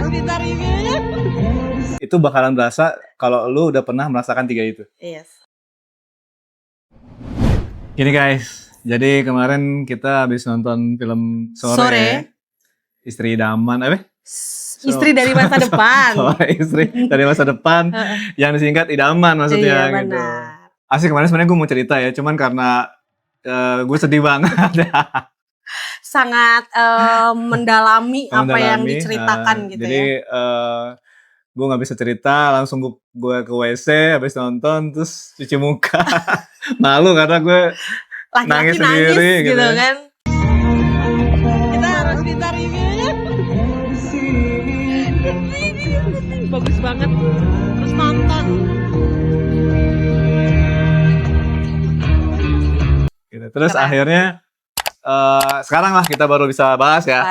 minta reviewnya. Itu bakalan berasa kalau lu udah pernah merasakan 3 itu. Yes. Gini guys, jadi kemarin kita habis nonton film Sore. Istri Idaman, Istri dari masa depan. Istri dari masa depan, yang disingkat Idaman maksudnya. Iya, gitu. benar. Asik, kemarin sebenarnya gue mau cerita ya, cuman karena gue sedih banget. Sangat mendalami apa yang diceritakan gitu jadi, ya. gue nggak bisa cerita, langsung gue ke WC habis nonton terus cuci muka. Malu karena gue nangis sendiri gitu kan. Kita harus minta reviewnya. Bagus banget. Terus nonton. Gitu. Terus akhirnya sekarang lah kita baru bisa bahas ya.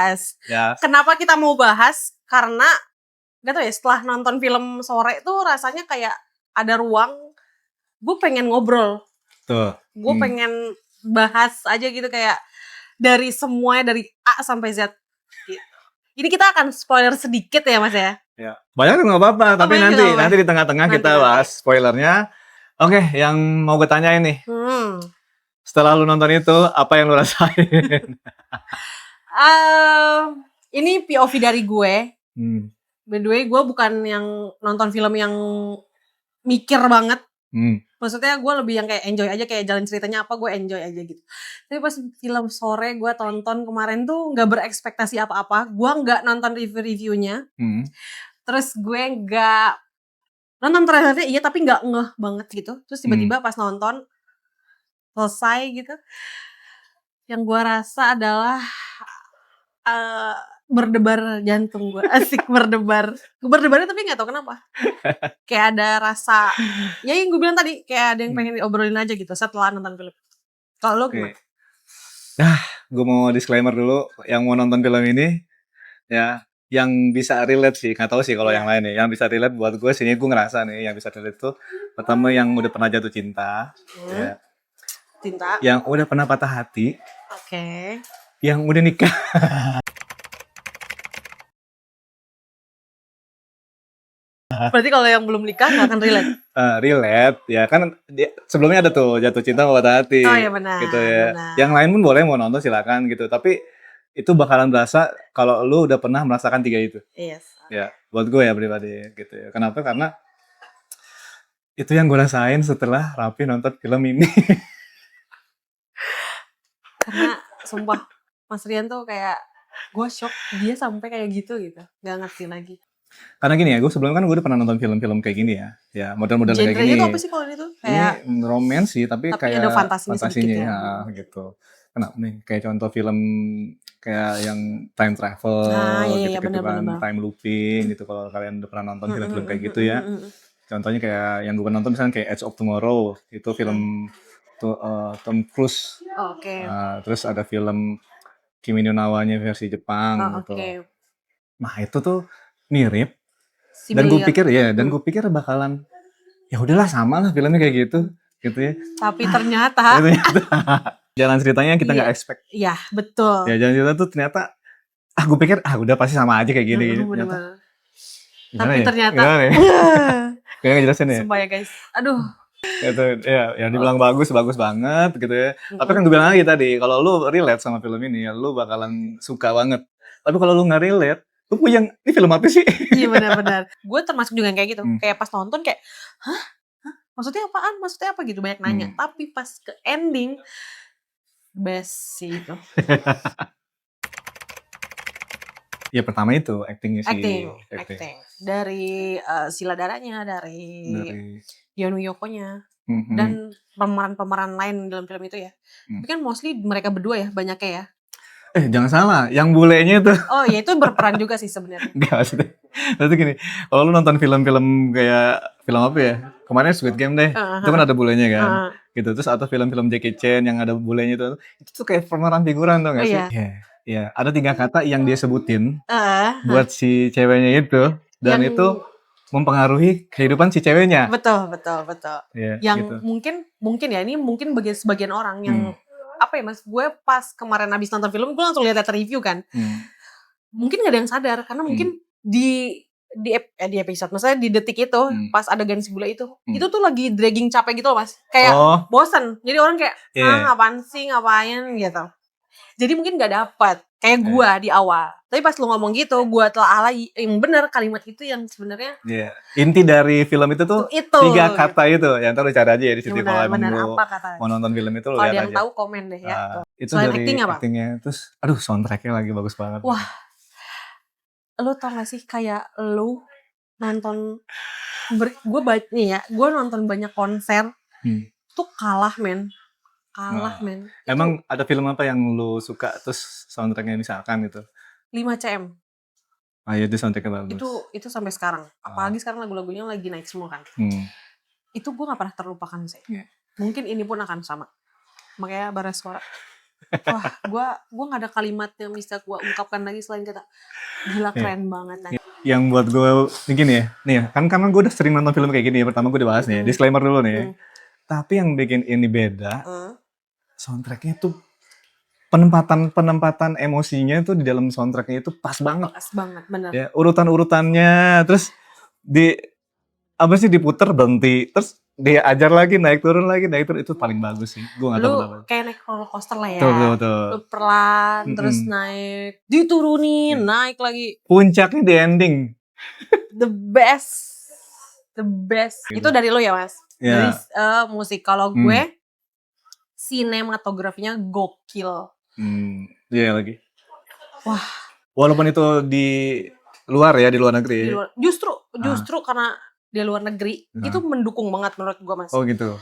Ya. Kenapa kita mau bahas? Karena gak tau ya, setelah nonton film Sore tuh rasanya kayak ada ruang. Gue pengen ngobrol. Tuh. Gue pengen bahas aja gitu, kayak dari semuanya, dari A sampai Z gitu. Ini kita akan spoiler sedikit ya Mas ya. Ya. Banyak nggak apa-apa, tapi nanti di tengah-tengah kita bahas spoilernya. Oke, yang mau gue tanyain nih. Setelah lu nonton itu, apa yang lu rasain? Ini POV dari gue. By the way, gue bukan yang nonton film yang mikir banget. Maksudnya gue lebih yang kayak enjoy aja, kayak jalan ceritanya apa gue enjoy aja gitu. Tapi pas film Sore gue tonton kemarin tuh gak berekspektasi apa-apa. Gue gak nonton review-reviewnya. Terus gue gak nonton trailernya iya, tapi gak ngeh banget gitu. Terus tiba-tiba pas nonton selesai gitu, yang gue rasa adalah berdebar jantung gue. Asik, berdebar. Berdebarnya tapi gak tahu kenapa. Kayak ada rasa, ya yang gue bilang tadi, kayak ada yang pengen diobrolin aja gitu setelah nonton film. Kalau lo gimana? Gue mau disclaimer dulu, yang mau nonton film ini ya, yang bisa relate sih, gak tahu sih kalau yang lain ya. Yang bisa relate buat gue sini, gue ngerasa nih yang bisa relate tuh pertama yang udah pernah jatuh cinta, ya. Cinta. Yang udah pernah patah hati. Oke. Yang udah nikah. Berarti kalau yang belum nikah gak akan relate? Relate, ya kan sebelumnya ada tuh jatuh cinta sama patah hati. Oh iya benar. Gitu ya. Benar. Yang lain pun boleh mau nonton silakan gitu. Tapi itu bakalan berasa kalau lu udah pernah merasakan 3 itu. Yes. Ya, buat gue ya pribadi gitu ya. Kenapa? Karena itu yang gue rasain setelah Raffi nonton film ini. Karena sumpah Mas Rian tuh kayak gue shock dia sampai kayak gitu, gak ngerti lagi. Karena gini ya, gue sebelumnya kan gue udah pernah nonton film-film kayak gini ya. Ya model-model kayak gini. Genrenya tuh apa sih kalau itu? Kayak ini romance sih, tapi kayak ada fantasinya ya, gitu. Kenapa nih? Kayak contoh film kayak yang time travel, gitu kan, time looping gitu. Kalau kalian udah pernah nonton film-film kayak gitu ya. Contohnya kayak yang gue nonton misalnya kayak Edge of Tomorrow, itu film Tom Cruise. Terus ada film Kimi no Na wa-nya versi Jepang gitu. Nah itu tuh mirip. Dan gue pikir bakalan ya udahlah sama lah filmnya kayak gitu ya. Tapi ternyata jalan ceritanya kita nggak expect. Iya betul. Ya jalan cerita tuh ternyata gue pikir udah pasti sama aja kayak gini. Tapi ternyata kayak jelasin ya. Sumpah ya guys, aduh. Gitu ya, yang dibilang bagus banget gitu ya. Tapi kan gue bilang lagi tadi, kalau lu relate sama film ini ya lu bakalan suka banget. Tapi kalau lu nggak relate, lu puyeng, ini film apa sih? Iya benar-benar. Gue termasuk juga kayak gitu. Kayak pas nonton kayak, hah? Maksudnya apaan? Maksudnya apa gitu? Banyak nanya. Tapi pas ke ending, best sih itu. Ya pertama itu actingnya sih. Acting. Dari Sheila Dara-nya, dari Yeon Woo-nya, dan pemeran-pemeran lain dalam film itu ya. Tapi kan mostly mereka berdua ya, banyaknya ya. Jangan salah, yang bulenya tuh. Oh ya itu berperan juga sih sebenarnya. Enggak maksudnya. Berarti gini, kalau lu nonton film-film kayak film apa ya? Kemarin Squid Game deh, itu kan ada bulenya kan. Gitu. Terus atau film-film Jackie Chan yang ada bulenya itu tuh kayak pemeran figuran tuh gak sih? Iya. Ada 3 kata yang dia sebutin buat si ceweknya itu, dan itu mempengaruhi kehidupan si ceweknya. Betul. Ya, yang gitu. mungkin ya, ini mungkin bagi sebagian orang yang apa ya Mas, gue pas kemarin abis nonton film gue langsung lihat review kan. Mungkin gak ada yang sadar karena mungkin di episode, maksudnya di detik itu pas adegan si bule itu tuh lagi dragging capek gitu loh Mas, kayak bosen, jadi orang kayak ngapain sih ngapain gitu, jadi mungkin nggak dapet kayak gua di awal, tapi pas lu ngomong gitu gua telah alai, bener kalimat itu yang sebenarnya inti dari film itu tuh itu 3 kata itu, yang ntar lu cari aja ya di situ kalau emang lu mau nonton film itu lu lihat aja. Kalau yang tahu komen deh ya. Itu selain dari actingnya, terus aduh soundtracknya lagi bagus banget. Wah, lu tau gak sih kayak lu nonton gue nonton banyak konser tuh kalah men. Emang ada film apa yang lu suka terus soundtracknya misalkan gitu? 5cm. Iya itu soundtracknya bagus. Itu sampai sekarang, apalagi sekarang lagu-lagunya lagi naik semua kan. Itu gue gak pernah terlupakan sih. Mungkin ini pun akan sama. Makanya Bara Suara. Wah, gue gak ada kalimat yang bisa gue ungkapkan lagi selain kata gila keren banget. Nah. Yang buat gue gini ya, nih ya, kan karena gue udah sering nonton film kayak gini ya, pertama gue dibahas nih, disclaimer dulu nih. Tapi yang bikin ini beda, soundtracknya tuh penempatan emosinya tuh di dalam soundtracknya itu pas banget. Pas banget, benar. Ya, urutan-urutannya, terus diputer berhenti, terus dia ajar lagi naik turun itu paling bagus sih. Gue nggak tahu kenapa. Kayak naik roller coaster lah ya. Betul. Lu pelan, terus naik, diturunin, naik lagi. Puncaknya di ending. The best. Gitu. Itu dari lo ya Mas. Dari musik. Kalau gue sinematografinya gokil. Iya lagi. Wah. Walaupun itu di luar negeri. Justru karena di luar negeri itu mendukung banget menurut gue Mas. Oh gitu.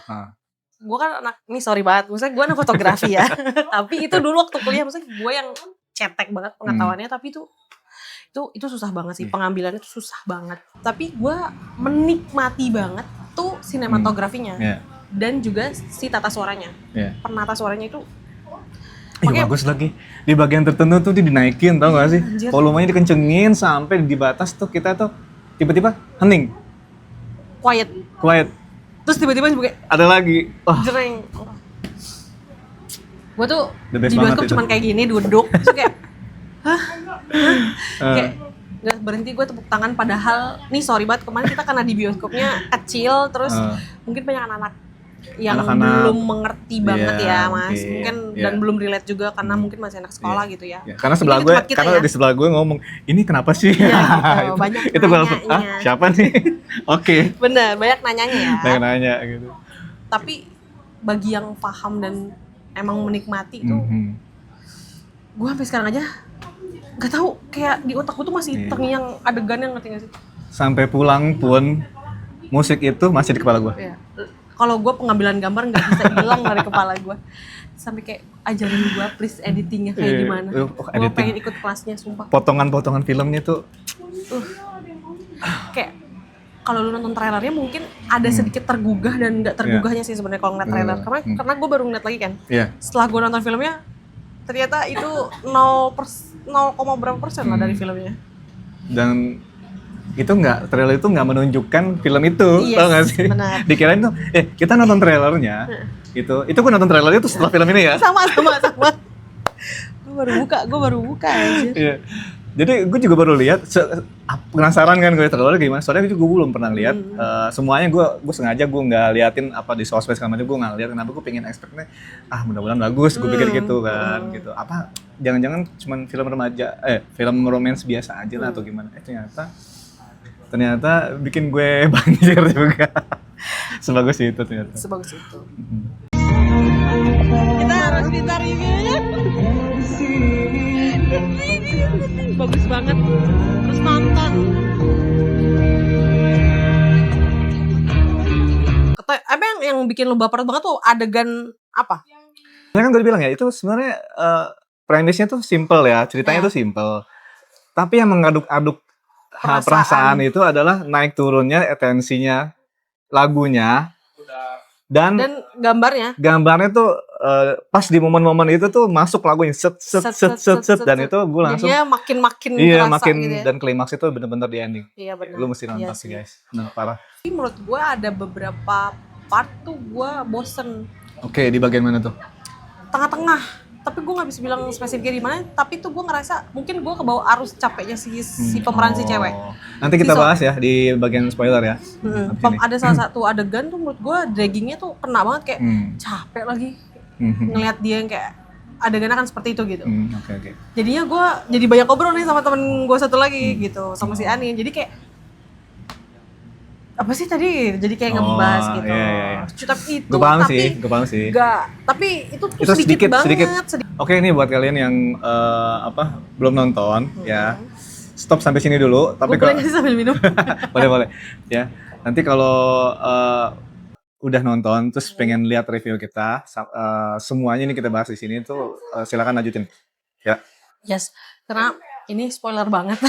Gue kan ini sorry banget, maksudnya gue anak fotografi ya. Tapi itu dulu waktu kuliah, maksudnya gue yang cetek banget pengetahuannya, tapi itu susah banget sih, pengambilannya itu susah banget. Tapi gue menikmati banget tuh sinematografinya dan juga si tata suaranya. Penata suaranya itu bagus lagi. Di bagian tertentu tuh dinaikin, tau gak sih? Volumenya dikencengin sampai di batas tuh kita tuh tiba-tiba hening. Quiet. Terus tiba-tiba ada lagi. Jreng. Gue tuh di bioskop cuman kayak gini duduk, terus kayak kayak gak berhenti gue tepuk tangan, padahal nih sorry banget kemarin kita karena di bioskopnya kecil, terus mungkin banyak anak-anak yang belum mengerti banget ya Mas, mungkin dan belum relate juga karena mungkin masih anak sekolah gitu ya. Karena di sebelah gue ngomong ini kenapa sih? Gitu, banyak itu gue langsung siapa nih? Oke. Bener, banyak nanyanya ya. Banyak nanya gitu. Tapi bagi yang paham dan emang menikmati itu, gue sampai sekarang aja gak tahu, kayak di otak gue tuh masih terngiang adegan yang ngerti gak sih? Sampai pulang pun musik itu masih di kepala gue. Kalau gue pengambilan gambar nggak bisa hilang dari kepala gue, sampai kayak ajarin gue please editingnya kayak gimana. Gue pengen ikut kelasnya sumpah. Potongan filmnya tuh kayak kalau lu nonton trailernya mungkin ada sedikit tergugah dan nggak tergugahnya sih sebenarnya kalau ngeliat trailer, karena gue baru ngeliat lagi kan. Setelah gue nonton filmnya ternyata itu 0, berapa persen lah dari filmnya. Dan itu trailer itu nggak menunjukkan film itu, tau gak sih? Benar. Dikirain tuh, kita nonton trailernya, itu gue nonton trailernya tuh setelah film ini ya. Sama. Gue baru buka aja. Jadi gue juga baru lihat, penasaran kan gue trailer gimana, soalnya gue belum pernah lihat, semuanya gue sengaja gue nggak liatin apa di sosmed sama aja, gue nggak lihat, kenapa gue pengen expect-nya, mudah-mudahan bagus, gue pikir gitu kan, gitu. Apa, jangan-jangan cuman film remaja, film romance biasa aja lah atau gimana, ternyata bikin gue banjir juga. Sebagus itu ternyata. Sebagus itu. Kita harus minta reviewnya. Bagus banget. Terus nonton. Apa yang bikin lo baper banget tuh adegan apa? Ya kan gue bilang ya, itu sebenarnya premisnya tuh simple ya, ceritanya tuh simple. Tapi yang mengaduk-aduk perasaan itu adalah naik turunnya tensinya, lagunya, dan gambarnya tuh pas di momen-momen itu tuh masuk lagunya set dan itu gue langsung jadinya makin kerasa gitu ya. Dan klimaks itu bener-bener di ending. Iya benar. Lu mesti nonton sih guys. Nah, parah. Tapi menurut gue ada beberapa part tuh gue bosen. Oke, di bagian mana tuh? Tengah-tengah. tapi gue nggak bisa bilang spesifiknya di mana. Tapi tuh gue ngerasa mungkin gue kebawa arus capeknya si pemeran si cewek. Nanti kita bahas ya di bagian spoiler ya. Ada salah satu adegan tuh menurut gue draggingnya tuh kena banget, kayak capek lagi ngelihat dia yang kayak adegan kan seperti itu gitu. Okay. Jadinya gue jadi banyak ngobrol nih sama temen gue satu lagi gitu, sama si Ani. Jadi kayak apa sih tadi? Jadi kayak ngebahas gitu. Iya. Tapi itu, gue paham sih. Tapi itu sedikit banget. Oke, ini buat kalian yang belum nonton ya. Stop sampai sini dulu. Tapi boleh nggak sih sambil minum? boleh ya. Nanti kalau udah nonton terus pengen lihat review kita, semuanya ini kita bahas di sini tuh silakan lanjutin. Ya. Yes, karena ini spoiler banget.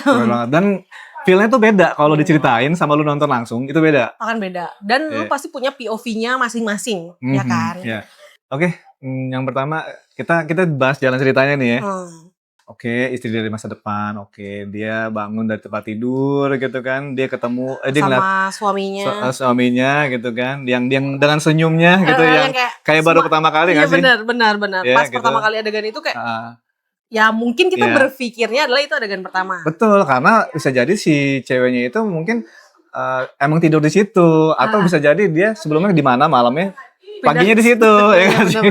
Dan feel-nya tuh beda kalau diceritain sama lu nonton langsung, itu beda. Akan beda. Dan lu pasti punya POV-nya masing-masing, ya kan? Yeah. Oke, yang pertama kita bahas jalan ceritanya nih ya. Oke, istri dari masa depan. Oke, dia bangun dari tempat tidur gitu kan. Dia ketemu dia sama ngeliat suaminya gitu kan. Yang dengan senyumnya gitu yang kayak baru pertama kali nggak sih? Iya benar. Pas gitu. Pertama kali adegan itu kayak ya mungkin kita berpikirnya adalah itu adegan pertama. Betul, karena bisa jadi si ceweknya itu mungkin emang tidur di situ atau bisa jadi dia sebelumnya di mana malamnya paginya di situ ya kan sih.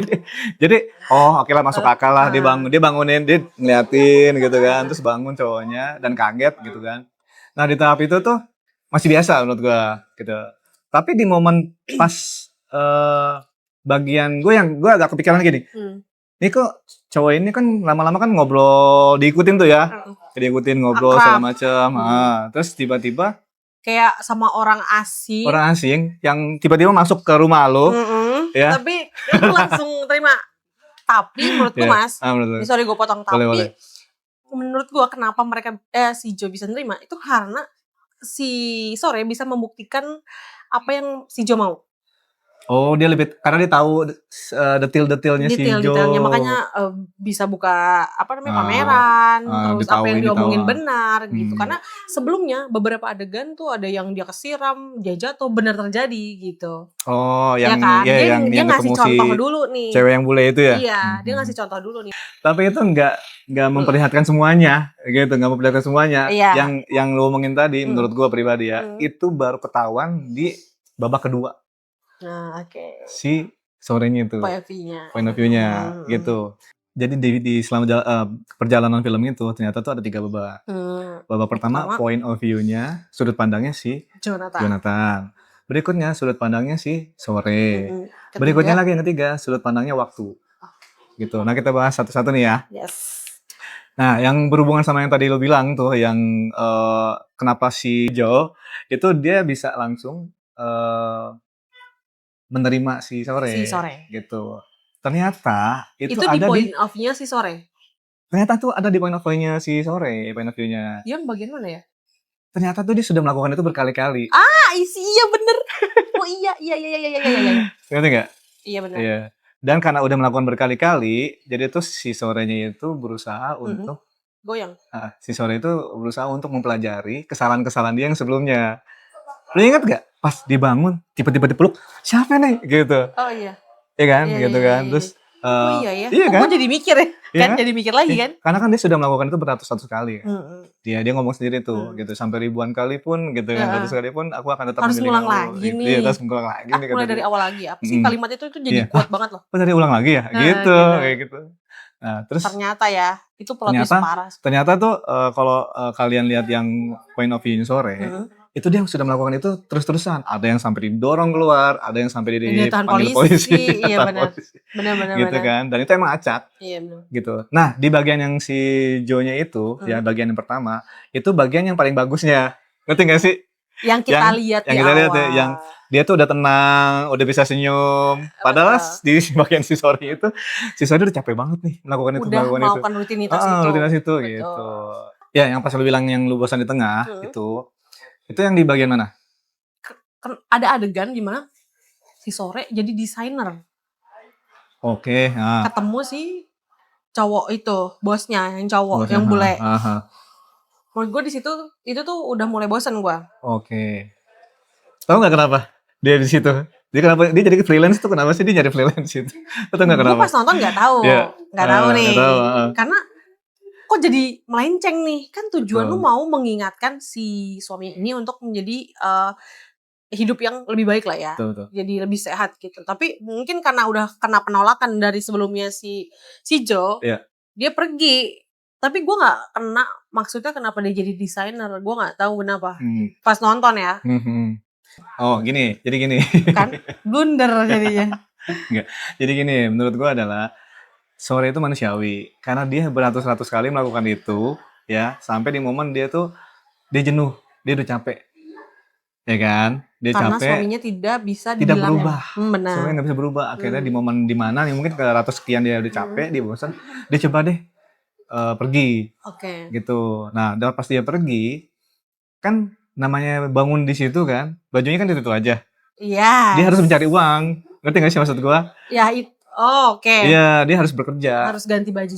Jadi oke lah, masuk akal lah, dia bangunin, dia ngeliatin gitu kan, terus bangun cowoknya dan kaget gitu kan. Nah, di tahap itu tuh masih biasa menurut gua gitu. Tapi di momen pas bagian gue agak kepikiran gini. Ini kok cowok ini kan lama-lama kan ngobrol, diikutin tuh ya. Diikutin ngobrol segala macam. Terus tiba-tiba kayak sama orang asing yang tiba-tiba masuk ke rumah lo. Ya. Tapi lu langsung terima. Tapi menurut gue Mas, sorry gue potong, tapi menurut gue kenapa mereka si Jo bisa nerima itu karena si Sore bisa membuktikan apa yang si Jo mau. Oh, dia lebih karena dia tahu detail-detailnya si Jo. Detailnya makanya bisa buka pameran, terus apa yang diomongin benar gitu. Karena sebelumnya beberapa adegan tuh ada yang dia kesiram, dia jatuh, benar terjadi gitu. Oh, yang kan? Dia ngasih contoh dulu nih. Cewek yang bule itu ya? Iya, dia ngasih contoh dulu nih. Tapi itu enggak memperlihatkan semuanya gitu, enggak memperlihatkan semuanya. Iya. Yang lu omongin tadi menurut gua pribadi ya, itu baru ketahuan di babak kedua. Nah, oke. Si Sorenya itu. Point of view-nya gitu. Jadi di selama perjalanan film itu ternyata tuh ada 3 babak. Babak pertama point of view-nya, sudut pandangnya si Jonathan. Berikutnya sudut pandangnya si Sore. Berikutnya lagi yang ketiga, sudut pandangnya Waktu. Gitu. Nah, kita bahas satu-satu nih ya. Yes. Nah, yang berhubungan sama yang tadi lo bilang tuh, yang kenapa si Jo itu dia bisa langsung menerima si Sore gitu. Ternyata itu ada di point of view-nya si Sore. Ternyata tuh ada di point of view-nya si Sore, point of view-nya. Yang bagian mana ya? Ternyata tuh dia sudah melakukan itu berkali-kali. Iya bener. Oh iya. Ngerti nggak? Iya bener. Iya. Dan karena udah melakukan berkali-kali, jadi tuh si Sorenya itu berusaha untuk goyang. Si Sore itu berusaha untuk mempelajari kesalahan-kesalahan dia yang sebelumnya. Lu ingat gak? Pas dibangun, tiba-tiba dipeluk, siapa nih? Gitu. Oh iya. Iya kan? Gitu kan. Terus iya kan? Gue jadi mikir ya. Iya kan? Jadi mikir lagi kan? Karena kan dia sudah melakukan itu beratus-ratus kali. Dia ngomong sendiri tuh, gitu. Sampai ribuan kali pun, gitu kan. Ratus kali pun, aku akan tetap harus ngulang lagi nih. Iya, harus ngulang lagi nih. Mulai dari awal lagi. Apa sih kalimat itu jadi kuat banget loh. Dari ulang lagi ya? Gitu, kayak gitu. Nah, terus ternyata ya, itu plot twist parah. Ternyata tuh kalau kalian lihat yang point of view Sore, itu dia sudah melakukan itu terus-terusan. Ada yang sampai didorong keluar, ada yang sampai dipanggil polisi. Iya benar. Gitu kan. Dan itu emang acak. Iya benar. Gitu. Nah, di bagian yang si Jo-nya itu, ya bagian yang pertama, itu bagian yang paling bagusnya. Ngerti gak sih? Yang kita lihat di awal. Lihat ya, yang dia tuh udah tenang, udah bisa senyum. Padahal di bagian si Sore itu, si Sore udah capek banget nih melakukan itu. Udah melakukan rutinitas itu. Rutinitas itu gitu. Ya, yang pas lu bilang yang lu bosan di tengah, itu yang di bagian mana? Ada adegan di mana si Sore jadi desainer. Oke. Ketemu si cowok itu, bosnya yang cowok, yang bule. Menurut gue di situ itu tuh udah mulai bosan gue. Oke. Tahu nggak kenapa dia di situ Dia jadi freelance tuh kenapa sih dia nyari freelance itu? Atau nggak kenapa? Gue pas nonton nggak tahu, nggak tahu nih. Karena kok jadi melenceng nih? Kan tujuan lu mau mengingatkan si suami ini untuk menjadi hidup yang lebih baik lah ya. Betul. Jadi lebih sehat gitu. Tapi mungkin karena udah kena penolakan dari sebelumnya si Joe, dia pergi. Tapi gue nggak kena maksudnya kenapa dia jadi desainer. Gue nggak tahu kenapa. Pas nonton ya. Oh gini, jadi gini. Kan blunder jadinya. Enggak. Jadi gini, menurut gue adalah Sore itu manusiawi. Karena dia beratus-ratus kali melakukan itu, ya sampai di momen dia jenuh, dia udah capek. Ya kan? Dia karena capek. Suaminya tidak bisa berubah. Benar. Suaminya nggak bisa berubah. Akhirnya di momen dimana nih mungkin ke ratus sekian dia udah capek, dia bosan, dia coba deh pergi. Oke. Gitu. Nah, pas dia pergi, kan namanya bangun di situ kan, bajunya kan itu aja. Iya. Dia harus mencari uang. Ngerti gak sih maksud gua? Ya, oke. Iya, dia harus bekerja. Harus ganti baju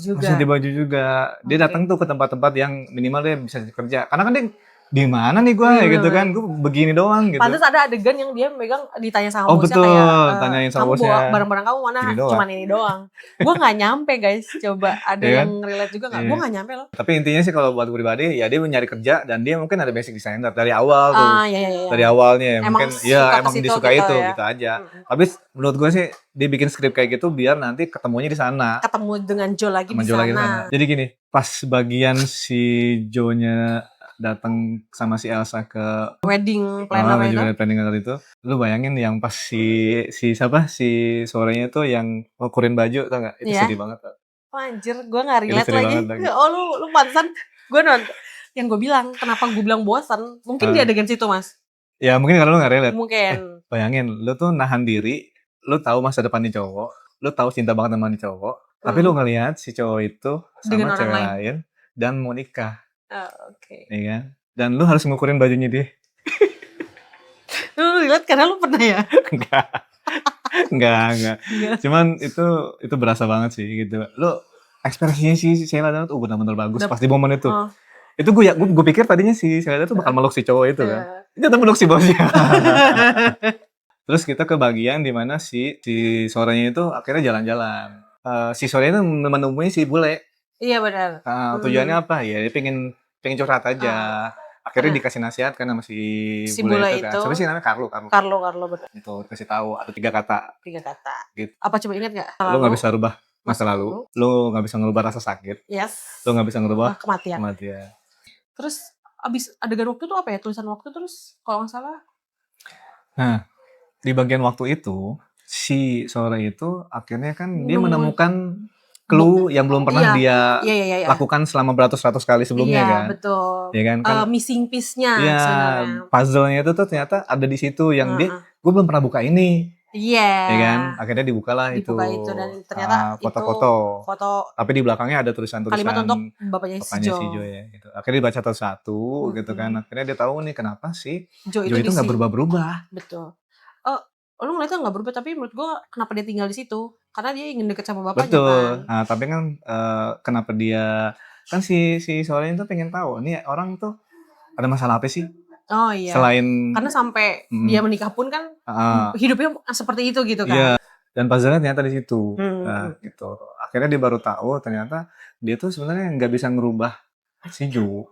juga. Dia datang tuh ke tempat-tempat yang minimal dia bisa kerja. Karena kan dia di mana nih gue gitu kan, gue begini doang gitu. Pantes ada adegan yang dia megang, ditanya sama bosnya betul, kayak tanyain sama bosnya, barang-barang kamu mana, cuman ini doang. Gue nggak nyampe guys, coba ada yang relate juga nggak? Gue nggak nyampe loh. Tapi intinya sih kalau buat pribadi ya dia nyari kerja dan dia mungkin ada basic designer dari awal tuh. Iya. Dari awalnya mungkin emang disuka itu ya. gitu aja. Tapi menurut gue sih dia bikin skrip kayak gitu biar nanti ketemunya di sana. Ketemu dengan Joe lagi di sana. Jadi gini, pas bagian si Joe-nya datang sama si Elsa ke wedding planner itu, lu bayangin yang pas si sorenya tuh yang ngukurin baju, tau gak? Itu sedih banget. Anjir, gue gak relate lagi. Oh lu pantesan gue nonton. Yang gue bilang, kenapa gue bilang bosan? Mungkin di adegan situ mas. Ya mungkin kalau lu gak relate. Mungkin. Bayangin, lu tuh nahan diri, lu tahu masa depan nih cowok, lu tahu cinta banget sama nih cowok, tapi lu ngelihat si cowok itu sama cewek lain dan mau nikah. Oke. Iya kan? Dan lu harus ngukurin bajunya dia. Lu lihat karena lu pernah ya? Enggak. Cuman itu berasa banget sih gitu. Lu ekspresinya si Sheila tuh benar-benar bagus pas di momen itu. Itu gue pikir tadinya si Sheila tuh bakal meluk si cowok itu kan. Ternyata meluk si bosnya. Terus kita ke bagian dimana si Sorenya itu akhirnya jalan-jalan. Si Sorenya itu menemui si bule. Iya benar. Tujuannya apa? Ya dia pengen curhat aja. Akhirnya dikasih nasihat kan sama si bule itu kan. Siapa sih namanya? Carlo betul. Itu dikasih tahu ada 3 kata. Gitu. Apa coba ingat nggak? Lu nggak bisa rubah masa lalu. Lu nggak bisa ngerubah rasa sakit. Yes. Lu nggak bisa ngerubah kematian. Terus abis adegan waktu itu apa ya? Tulisan waktu terus kalau nggak salah. Nah di bagian waktu itu si Sore itu akhirnya kan dia menemukan clue yang belum pernah dia lakukan selama beratus-ratus kali sebelumnya kan. Iya betul. Ya kan? Missing piece-nya sebenarnya. Puzzle-nya itu tuh ternyata ada di situ yang gue belum pernah buka ini. Iya. Ya kan? Akhirnya dibukalah itu. Dan ternyata foto-foto. Foto. Tapi di belakangnya ada tulisan-tulisan kalimat untuk bapaknya si Joe ya gitu. Akhirnya dibaca satu-satu gitu kan. Akhirnya dia tahu nih kenapa sih Joe itu nggak berubah-berubah. Betul. Lu ngeliatnya nggak berubah, tapi menurut gue kenapa dia tinggal di situ? Karena dia ingin deket sama bapaknya. Betul. Kan? Nah, tapi kan kenapa dia kan si Solen tuh pengen tahu nih orang tuh ada masalah apa sih? Oh iya. Selain karena sampai dia menikah pun kan hidupnya seperti itu gitu kan. Iya. Dan puzzle-nya ternyata di situ. Nah, gitu. Akhirnya dia baru tahu ternyata dia tuh sebenarnya nggak bisa ngerubah si Joe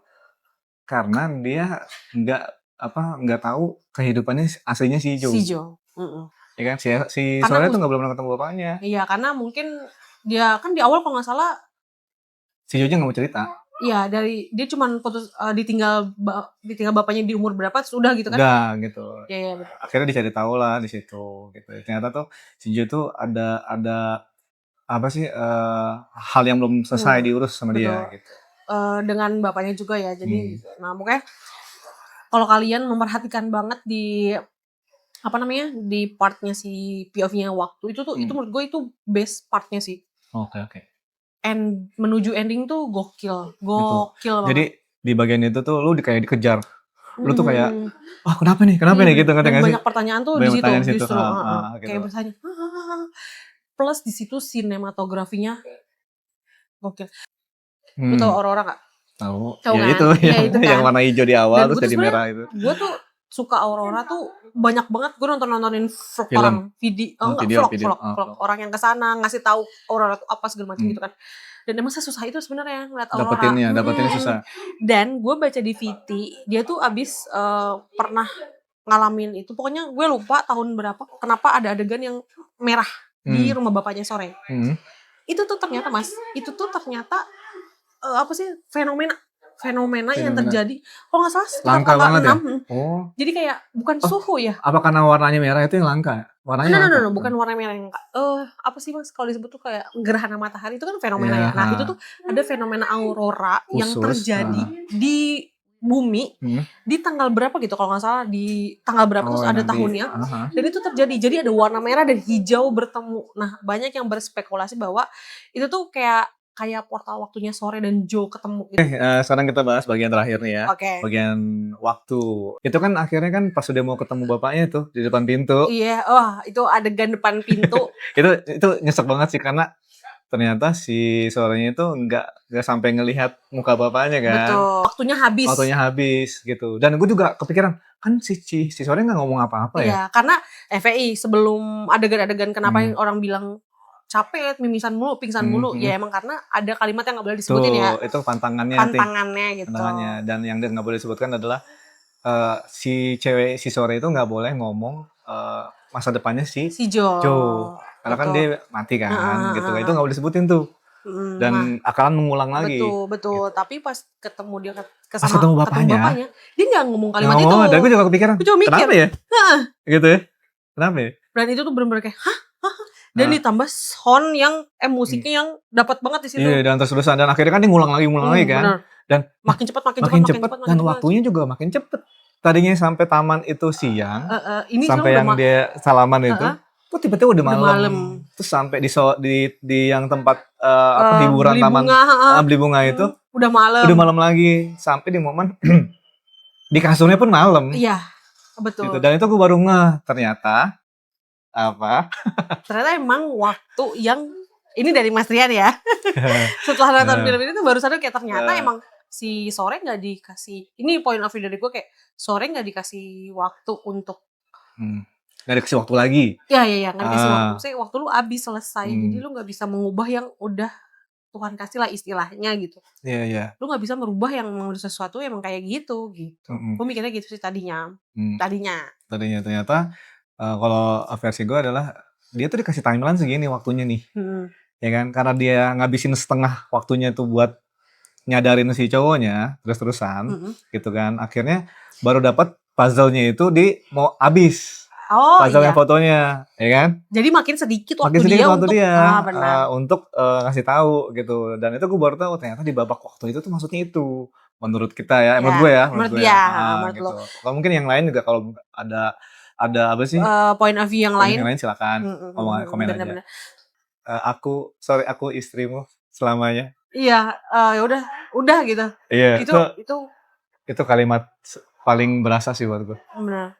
karena dia nggak tahu kehidupannya aslinya si Joe. Ya kan si Sore tuh nggak belum pernah ketemu bapaknya. Iya, karena mungkin dia kan di awal kalau nggak salah si Joe-nya nggak mau cerita. Iya, dia cuma putus ditinggal bapaknya di umur berapa sudah gitu kan? Udah gitu. Iya betul. Akhirnya dicari tahu lah di situ gitu. Ternyata tuh si Joe tuh ada apa sih hal yang belum selesai diurus sama dia gitu. Dengan bapaknya juga ya. Jadi makanya kalau kalian memperhatikan banget di di partnya si POV-nya waktu itu tuh itu menurut gue itu best partnya sih. Oke. And menuju ending tuh gokil banget. Jadi di bagian itu tuh lu kayak dikejar. Lu tuh kayak kenapa nih gitu ngerti gak sih? Banyak pertanyaan tuh di situ justru. Gitu. Kayak bertanya. Plus di situ sinematografinya gokil. Lu tau Aurora gak? Tahu. Ya itu kan? Yang warna hijau di awal terus jadi merah itu. Gue tuh suka Aurora tuh banyak banget gue nontonin vlog Film. orang vlog orang yang kesana ngasih tahu Aurora tuh apa segala macam gitu kan. Dan emang sesusah itu sebenarnya ngeliat Aurora. Dapetinnya susah. Dan gue baca di VT dia tuh abis pernah ngalamin itu, pokoknya gue lupa tahun berapa, kenapa ada adegan yang merah di rumah bapaknya sore. Itu tuh ternyata apa sih fenomena yang terjadi kalau nggak salah setelah langka tanggal 6 ya? Jadi kayak bukan suhu ya, apa karena warnanya merah itu yang langka? Warnanya no, bukan warna merah yang apa sih Mas kalau disebut tuh kayak gerhana matahari itu kan fenomena ya. Nah itu tuh ada fenomena aurora yang terjadi di bumi di tanggal berapa gitu kalau nggak salah, di tanggal berapa terus ada tahunnya. Dan itu terjadi, jadi ada warna merah dan hijau bertemu. Nah banyak yang berspekulasi bahwa itu tuh kayak portal waktunya sore dan Joe ketemu gitu. Sekarang kita bahas bagian terakhir nih ya. Bagian waktu. Itu kan akhirnya kan pas udah mau ketemu bapaknya tuh di depan pintu. Iya, itu adegan depan pintu. itu nyesek banget sih karena ternyata si sorenya itu nggak sampai ngelihat muka bapaknya kan. Betul. Waktunya habis gitu. Dan gue juga kepikiran kan si sore nggak ngomong apa-apa ya. Iya, karena FPI sebelum adegan-adegan kenapa orang bilang capek, mimisan mulu, pingsan mulu, ya emang karena ada kalimat yang nggak boleh disebutin ya. Itu pantangannya gitu. Dan yang nggak boleh disebutkan adalah si sore itu nggak boleh ngomong masa depannya si Joe. Karena kan dia mati kan, gitu. Itu nggak boleh disebutin tuh. Dan akan mengulang lagi. Betul. Gitu. Tapi pas ketemu dia ketemu bapaknya, dia nggak ngomong kalimat itu. Dan gue juga kepikiran, kenapa ya? Gitu ya? Kenapa ya? Dan itu tuh bener-bener kayak, hah? Dan ditambah sound yang musiknya yang dapat banget di situ. Iya, dan terus-terusan, dan akhirnya kan dia ngulang lagi kan. Bener. Dan makin cepat dan waktunya juga makin cepet. Tadinya sampai taman itu siang, ini sampai yang dia salaman itu, kok tiba-tiba udah malam. Terus sampai di yang tempat hiburan taman beli bunga itu udah malam lagi, sampai di momen di kasurnya pun malam. Iya, betul. Gitu. Dan itu gue baru ngeh ternyata ternyata emang waktu yang ini dari Mas Rian ya. Setelah nonton film ini tuh baru sadar kayak ternyata emang si sore nggak dikasih, ini point of view dari gue, kayak sore nggak dikasih waktu untuk nggak dikasih waktu lagi. Iya nggak dikasih waktu. Maksudnya waktu lu habis selesai, jadi lu nggak bisa mengubah yang udah Tuhan kasih lah istilahnya gitu. Iya. Lu nggak bisa merubah yang sesuatu emang kayak gitu. Gue mikirnya gitu sih tadinya. Ternyata kalau versi gue adalah dia tuh dikasih timeline segini waktunya nih, ya kan? Karena dia ngabisin setengah waktunya tuh buat nyadarin si cowoknya terus-terusan, gitu kan? Akhirnya baru dapat puzzle-nya itu mau habis. Puzzle-nya fotonya, ya kan? Jadi makin sedikit waktu dia untuk ngasih tahu gitu. Dan itu gue baru tahu ternyata di babak waktu itu tuh maksudnya itu. Menurut kita ya, menurut gue ya. Menurut gitu. Kalau mungkin yang lain juga kalau ada apa sih? Point of view yang lain silakan komen aja. Aku istrimu selamanya. Iya, ya udah gitu. Iya. Itu kalimat paling berasa sih buat gue. Benar.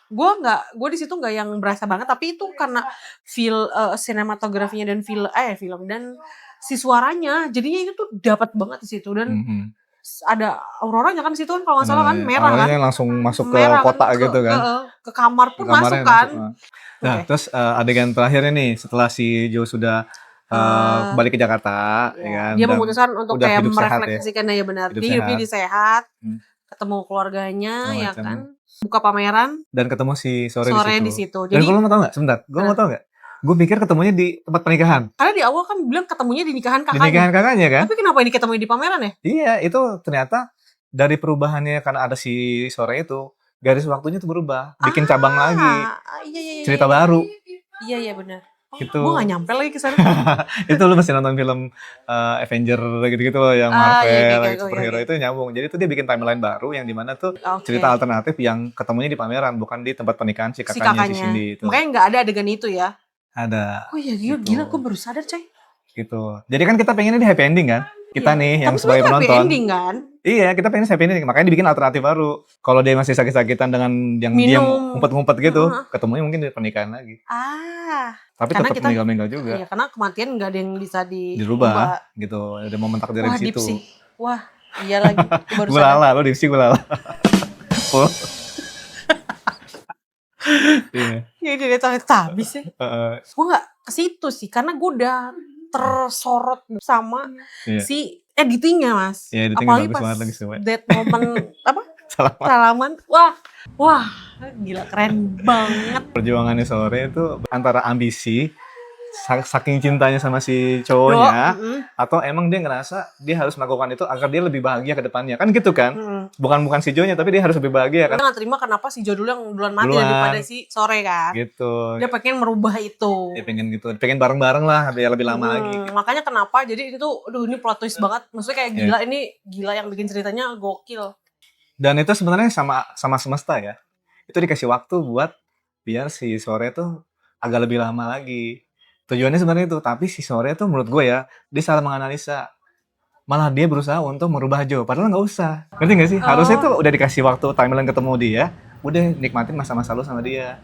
Gue di situ nggak yang berasa banget, tapi itu karena feel sinematografinya dan film dan si suaranya, jadinya itu tuh dapat banget di situ. Dan ada auroranya kan di situ kan kalau nggak salah kan merah kan. Langsung masuk ke kota gitu kan. Ke kamar pun masuk kan. Nah, terus adegan terakhirnya nih setelah si Joe sudah balik ke Jakarta, ya kan. Dia memutuskan untuk kayak merefleksikan ya benar. Dia hidupnya sehat, ketemu keluarganya, ya kan. Buka pameran dan ketemu si sore di situ. Dan kalau mau tahu nggak, sebentar, gue mau tahu nggak? Gue pikir ketemunya di tempat pernikahan. Karena di awal kan bilang ketemunya di nikahan kakaknya. Di nikahan kakaknya kan? Tapi kenapa ini ketemunya di pameran ya? Iya, itu ternyata dari perubahannya karena ada si sore itu, garis waktunya tuh berubah, bikin cabang lagi. Iya. Cerita baru. Iya benar. Gitu. Gue gak nyampe lagi kesana. Itu lu mesti nonton film Avenger gitu-gitu loh, yang Marvel, superhero itu nyambung. Jadi tuh dia bikin timeline baru yang dimana tuh cerita alternatif yang ketemunya di pameran, bukan di tempat pernikahan si kakaknya si Cindy itu. Makanya gak ada adegan itu ya? Ada. Oh iya gila, gue baru sadar coy. Gitu. Jadi kan kita pengennya di happy ending kan? Kita nih yang sebagai penonton. Happy ending kan? Iya, kita pengen happy ending. Makanya dibikin alternatif baru. Kalau dia masih sakit-sakitan dengan yang dia ngumpet-ngumpet gitu, ketemunya mungkin di pernikahan lagi. Tapi tetap meninggal-meninggal juga. Iya, karena kematian nggak ada yang bisa dirubah gitu. Ada momen takdir di situ. Wah, iya lagi. Gue lala, lo dipsi gue lala. Ya dia habis ya. Gue nggak ke situ sih, karena gue udah tersorot sama si editingnya, Mas. Apalagi pas that moment apa? Salaman. Wah, gila keren banget. Perjuangannya Sore itu antara ambisi, saking cintanya sama si cowoknya, atau emang dia ngerasa dia harus melakukan itu agar dia lebih bahagia ke depannya, kan gitu kan? Bukan si Jo-nya, tapi dia harus lebih bahagia kan? Dia nggak terima kenapa si Jo dulu yang duluan mati daripada si Sore kan? Gitu. Dia pengen merubah itu. Dia pengen gitu, pengen bareng-bareng lah biar lebih lama lagi. Makanya kenapa? Jadi itu, ini plot twist banget. Maksudnya kayak gila, ini gila yang bikin ceritanya gokil. Dan itu sebenarnya sama semesta ya. Itu dikasih waktu buat biar si Sore tuh agak lebih lama lagi. Tujuannya sebenarnya itu, tapi si Sore tuh menurut gue ya, dia salah menganalisa. Malah dia berusaha untuk merubah Jo, padahal nggak usah. Ngerti nggak sih? Harusnya tuh udah dikasih waktu timeline ketemu dia, udah nikmatin masa-masa lu sama dia.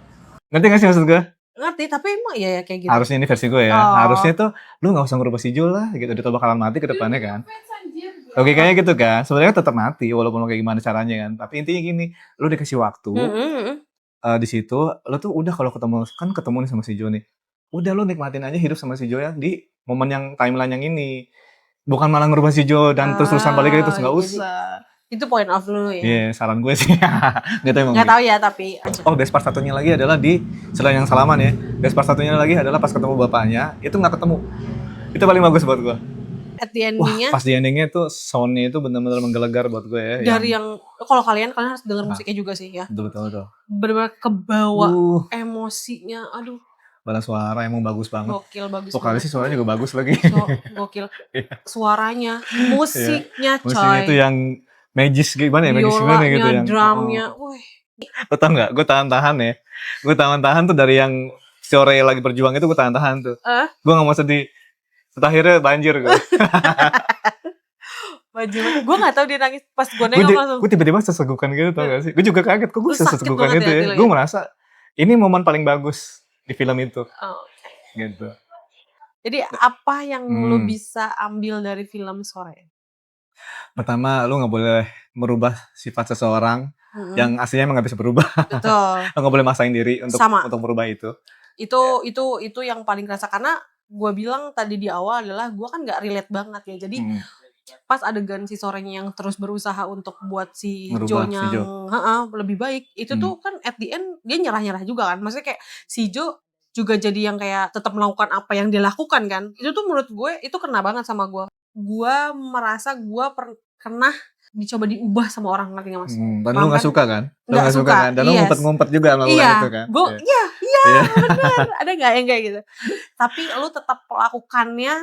Ngerti nggak sih maksud gue? Ngerti, tapi emang iya kayak gitu. Harusnya ini versi gue ya. Harusnya tuh lu nggak usah ngerubah si Jo lah, gitu. Dia tuh bakalan mati ke depannya kan. Oke, kayaknya gitu kan. Sebenarnya tetap mati walaupun lo kayak gimana caranya kan. Tapi intinya gini, lu dikasih waktu. Di situ lu tuh udah kalau ketemu nih sama si Jo nih. Udah lu nikmatin aja hidup sama si Jo ya di momen yang timeline yang ini. Bukan malah ngerubah si Jo dan terus-terusan balik lagi terus enggak usah. Itu point of view ya. Iya, saran gue sih. Enggak tahu ya, tapi best part satunya lagi adalah di selain yang salaman ya. Best part satunya lagi adalah pas ketemu bapaknya, itu enggak ketemu. Itu paling bagus buat gue. At the endingnya, pas di endingnya tuh soundnya itu benar-benar menggelegar buat gue ya. Dari yang kalau kalian harus denger musiknya juga sih ya. Betul. Benar-benar kebawa emosinya, aduh. Bala suara emang bagus banget. Gokil, bagus. Vokalisnya suaranya juga bagus lagi. Gokil. Suaranya, musiknya coy. Musiknya itu yang magis gimana ya? Magis gimana gitu yang drumnya. Lo tau gak? Gue tahan-tahan ya. Gue tahan-tahan tuh dari yang Sore lagi berjuang itu gue tahan-tahan tuh. Gue gak mau sedih. Terus akhirnya banjir gue. Gue gak tahu dia nangis pas gue nengok langsung. Gue tiba-tiba sesegukan gitu tau gak sih? Gue juga kaget kok gue sesegukan itu ya. Gue merasa ini momen paling bagus di film itu. Gitu. Jadi apa yang lu bisa ambil dari film Sore? Pertama, lu gak boleh merubah sifat seseorang yang aslinya emang gak bisa berubah. Betul. Lu gak boleh maksain diri untuk merubah itu. Itu yang paling kerasa, karena gue bilang tadi di awal adalah gue kan gak relate banget ya. Jadi pas adegan si Sorenya yang terus berusaha untuk buat si Jo-nya lebih baik, itu tuh kan at the end dia nyerah-nyerah juga kan. Maksudnya kayak si Jo juga jadi yang kayak tetap melakukan apa yang dia lakukan kan. Itu tuh menurut gue itu kena banget sama gue. Gue merasa gue pernah dicoba diubah sama orang, ngerti gak Mas? Dan lu gak suka kan? Lu gak suka kan? Dan lu ngumpet-ngumpet juga melakukan itu kan? Iya benar. Ada gak yang kayak gitu? Tapi lu tetap melakukannya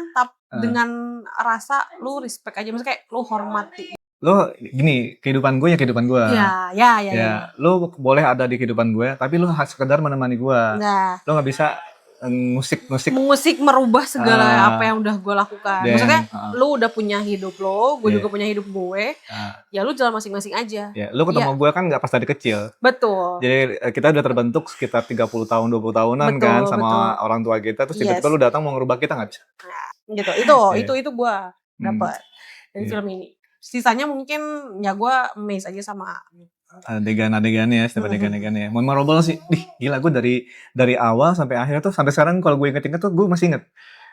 dengan rasa lu respect aja. Maksudnya kayak lu hormati. Lu gini, kehidupan gue ya kehidupan gue. Iya. Lu boleh ada di kehidupan gue, tapi lu sekedar menemani gue. Lu gak bisa mengusik merubah segala apa yang udah gue lakukan. Maksudnya lu udah punya hidup lo, gue juga punya hidup gue. Ya lu jalan masing-masing aja. Lu ketemu gue kan gak pas dari kecil. Betul. Jadi kita udah terbentuk sekitar 30 tahun 20 tahunan kan sama orang tua kita. Terus tiba-tiba lu datang mau ngerubah kita gak bisa. Gitu. Itu gue dapet dari film ini. Sisanya mungkin ya gue amazed aja sama adegan-adegannya, setiap adegan-adegannya. Memorable sih. Gila gue dari awal sampai akhir tuh sampai sekarang kalau gue inget-inget tuh gue masih inget.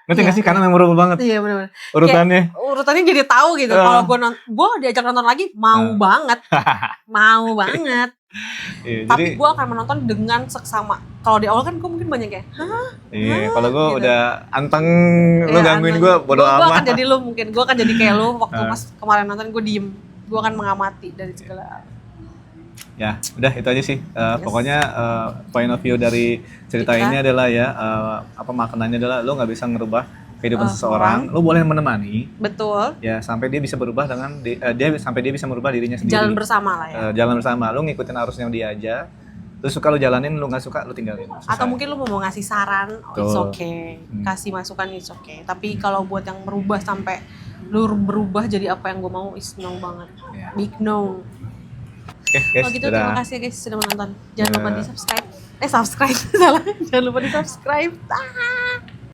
Ngerti gak sih? Karena memorable banget. Iya benar. Urutannya jadi tahu gitu. Kalau gue diajak nonton lagi mau banget. Tapi gue akan menonton dengan seksama. Kalau di awal kan gue mungkin banyak kayak kalau gue gitu. Udah anteng lu gangguin gue bodo amat. Gue akan jadi lu mungkin. Gue akan jadi kayak lu waktu pas kemarin nonton gue diem. Gue akan mengamati dari segala. Ya, udah itu aja sih. Pokoknya point of view dari cerita ini adalah ya maknanya adalah lo nggak bisa ngerubah kehidupan seseorang. Lo boleh menemani. Betul. Ya, sampai dia bisa berubah dengan sampai dia bisa merubah dirinya sendiri. Jalan bersama lah ya. Jalan bersama. Lo ngikutin arusnya dia aja. Lo suka lo jalanin, lo nggak suka lo tinggalin. Atau mungkin lo mau ngasih saran, it's okay. Kasih masukan, it's okay. Tapi kalau buat yang merubah sampai lo berubah jadi apa yang gue mau, is no banget. Big no. Oke, guys, gitu, terima kasih guys sudah menonton. Jangan lupa di subscribe. Salah. Jangan lupa di subscribe.